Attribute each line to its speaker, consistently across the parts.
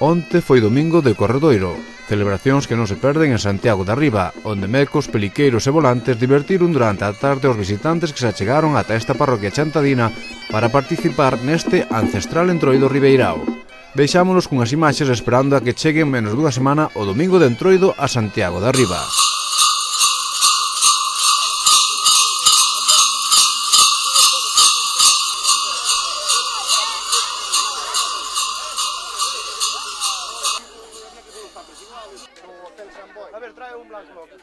Speaker 1: Onte foi domingo de Corredoiro, celebracións que non se perden en Santiago de Arriba, onde mecos, peliqueiros e volantes divertiron durante a tarde os visitantes que se achegaron ata esta parroquia chantadina para participar neste ancestral entroido ribeirao. Veixámonos cunhas imaxes esperando a que cheguen menos dunha semana o domingo de entroido a Santiago de Arriba.
Speaker 2: A ver, trae un blanco loco.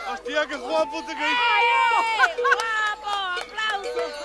Speaker 3: ¡Hostia, qué guapo te caí!
Speaker 4: ¡Guapo! ¡Aplausos!